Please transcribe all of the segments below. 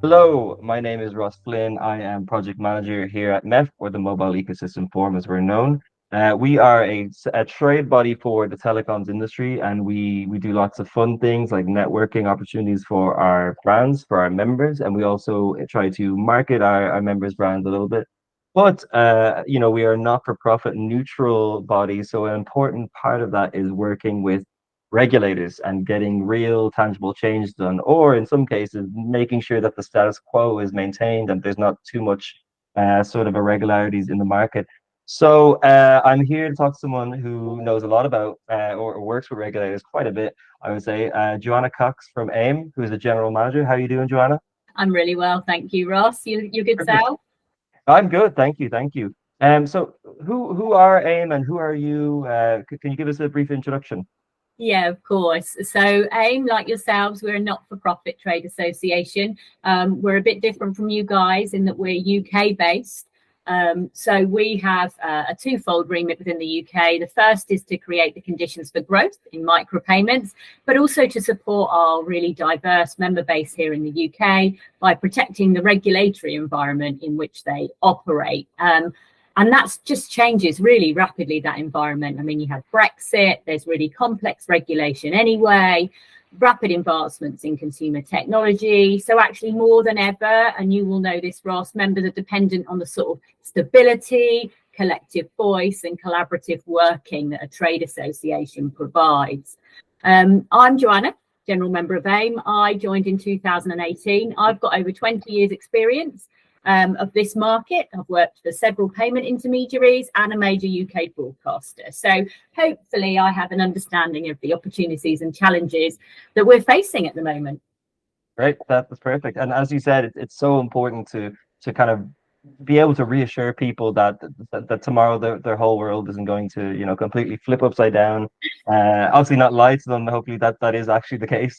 Hello, my name is Ross Flynn. I am project manager here at MEF, or the Mobile Ecosystem Forum, as we're known. We are a trade body for the telecoms industry, and we do lots of fun things like networking opportunities for our brands, for our members, and we also try to market our members' brands a little bit. But we are a not-for-profit neutral body, so an important part of that is working with regulators and getting real tangible change done, or in some cases, making sure that the status quo is maintained and there's not too much sort of irregularities in the market. So I'm here to talk to someone who knows a lot about or works with regulators quite a bit, I would say. Joanna Cox from AIMM, who is the general manager. How are you doing, Joanna? I'm really well, thank you, Ross. You good, Perfect. Sal? I'm good, thank you, thank you. So who are AIMM and who are you? Can you give us a brief introduction? Yeah, of course. So AIM, like yourselves, we're a not-for-profit trade association. We're a bit different from you guys in that we're UK based. So we have a twofold remit within the UK. The first is to create the conditions for growth in micropayments, but also to support our really diverse member base here in the UK by protecting the regulatory environment in which they operate. And that's just changes really rapidly, that environment. I mean, you have Brexit, there's really complex regulation anyway, rapid advancements in consumer technology. So actually more than ever, and you will know this, Ross, members are dependent on the sort of stability, collective voice and collaborative working that a trade association provides. I'm Joanna, general member of AIM. I joined in 2018. I've got over 20 years experience of this market. I've worked for several payment intermediaries and a major UK broadcaster. So hopefully I have an understanding of the opportunities and challenges that we're facing at the moment. Right, that's perfect. And as you said, it's so important to kind of be able to reassure people that tomorrow their whole world isn't going to, completely flip upside down. Obviously not lie to them. Hopefully that is actually the case.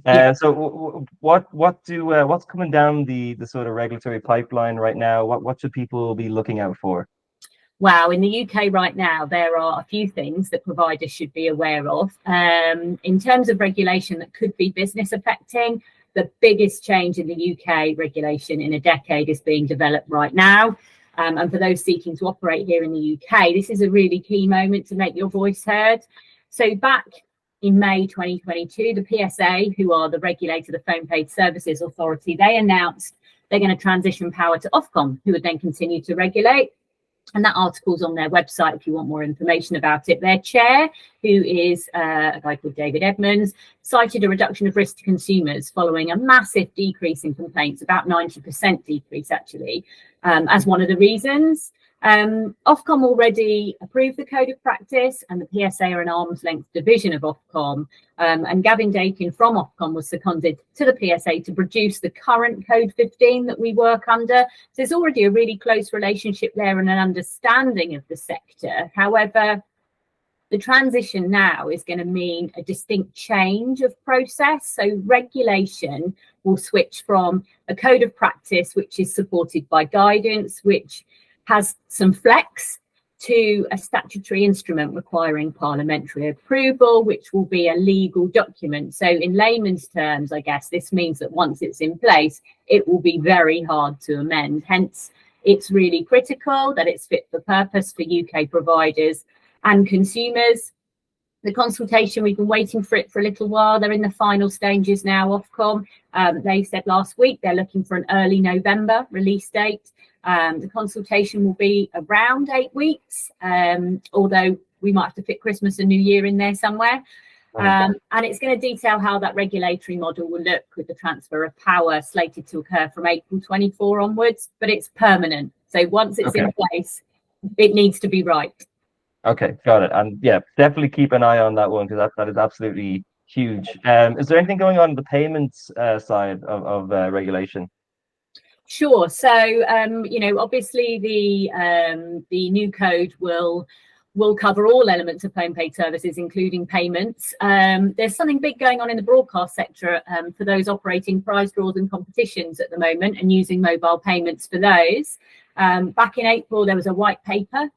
Yeah. So what's coming down the sort of regulatory pipeline right now? What should people be looking out for? Wow, in the UK right now, there are a few things that providers should be aware of. In terms of regulation that could be business affecting, the biggest change in the UK regulation in a decade is being developed right now. And for those seeking to operate here in the UK, this is a really key moment to make your voice heard. So back in May 2022, the PSA, who are the regulator, the Phone Paid Services Authority, they announced they're going to transition power to Ofcom, who would then continue to regulate. And that article's on their website if you want more information about it. Their chair, who is a guy called David Edmonds, cited a reduction of risk to consumers following a massive decrease in complaints, about 90% decrease actually, as one of the reasons. Ofcom already approved the code of practice, and the PSA are an arm's length division of Ofcom. And Gavin Dakin from Ofcom was seconded to the PSA to produce the current Code 15 that we work under. So there's already a really close relationship there and an understanding of the sector. However, the transition now is going to mean a distinct change of process. So regulation will switch from a code of practice, which is supported by guidance, which has some flex, to a statutory instrument requiring parliamentary approval, which will be a legal document. So in layman's terms, I guess this means that once it's in place, it will be very hard to amend. Hence, it's really critical that it's fit for purpose for UK providers and consumers. The consultation, we've been waiting for it for a little while. They're in the final stages now, Ofcom. They said last week they're looking for an early November release date. The consultation will be around 8 weeks, although we might have to fit Christmas and New Year in there somewhere. And it's going to detail how that regulatory model will look with the transfer of power slated to occur from April 24 onwards, but it's permanent. So once it's in place, it needs to be right. Okay, got it. And yeah, definitely keep an eye on that one because that is absolutely huge. Is there anything going on the payments side of regulation? Sure. So, obviously the new code will cover all elements of phone paid services, including payments. There's something big going on in the broadcast sector for those operating prize draws and competitions at the moment and using mobile payments for those. Back in April, there was a white paper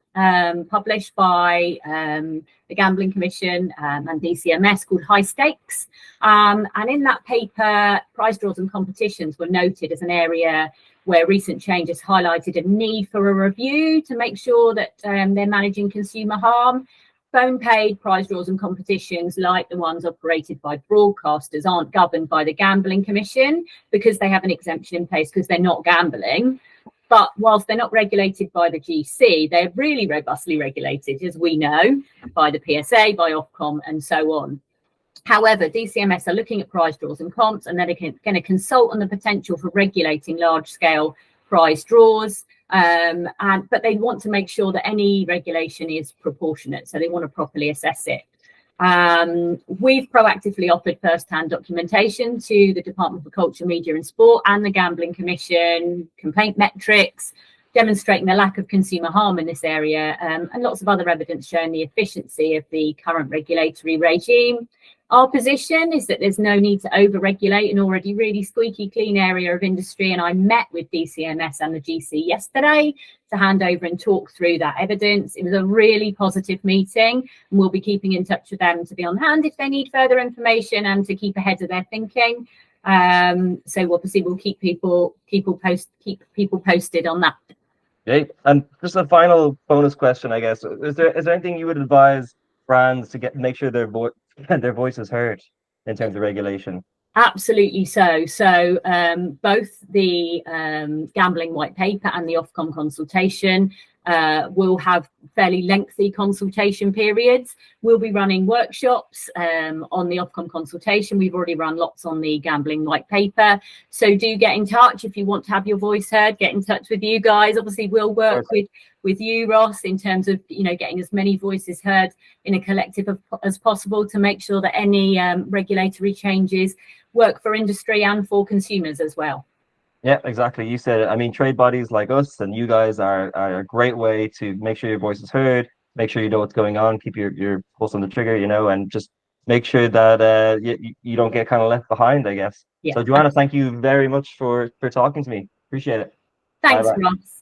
published by the Gambling Commission and DCMS called High Stakes. And in that paper, prize draws and competitions were noted as an area where recent changes highlighted a need for a review to make sure that they're managing consumer harm. Phone paid prize draws and competitions, like the ones operated by broadcasters, aren't governed by the Gambling Commission because they have an exemption in place because they're not gambling. But whilst they're not regulated by the GC, they're really robustly regulated, as we know, by the PSA, by Ofcom, and so on. However, DCMS are looking at prize draws and comps, and they're going to consult on the potential for regulating large-scale prize draws. But they want to make sure that any regulation is proportionate, so they want to properly assess it. We've proactively offered first-hand documentation to the Department for Culture, Media and Sport and the Gambling Commission, complaint metrics, demonstrating the lack of consumer harm in this area, and lots of other evidence showing the efficiency of the current regulatory regime. Our position is that there's no need to over-regulate an already really squeaky clean area of industry, and I met with DCMS and the GC yesterday to hand over and talk through that evidence. It was a really positive meeting, and we'll be keeping in touch with them to be on hand if they need further information and to keep ahead of their thinking. So obviously we'll keep people posted on that. Okay, and just a final bonus question, I guess. Is there anything you would advise brands to make sure their voice is heard in terms of regulation? Absolutely so. So both the gambling white paper and the Ofcom consultation will have fairly lengthy consultation periods. We'll be running workshops on the Ofcom consultation. We've already run lots on the gambling white paper. So do get in touch if you want to have your voice heard. Get in touch with you guys. Obviously, we'll work with you, Ross, in terms of getting as many voices heard in a collective as possible to make sure that any regulatory changes work for industry and for consumers as well. Yeah, exactly. You said it. I mean, trade bodies like us and you guys are a great way to make sure your voice is heard, make sure you know what's going on, keep your pulse on the trigger, and just make sure that you don't get kind of left behind, I guess. Yeah. So, Joanna, thank you very much for talking to me. Appreciate it. Thanks, Ross.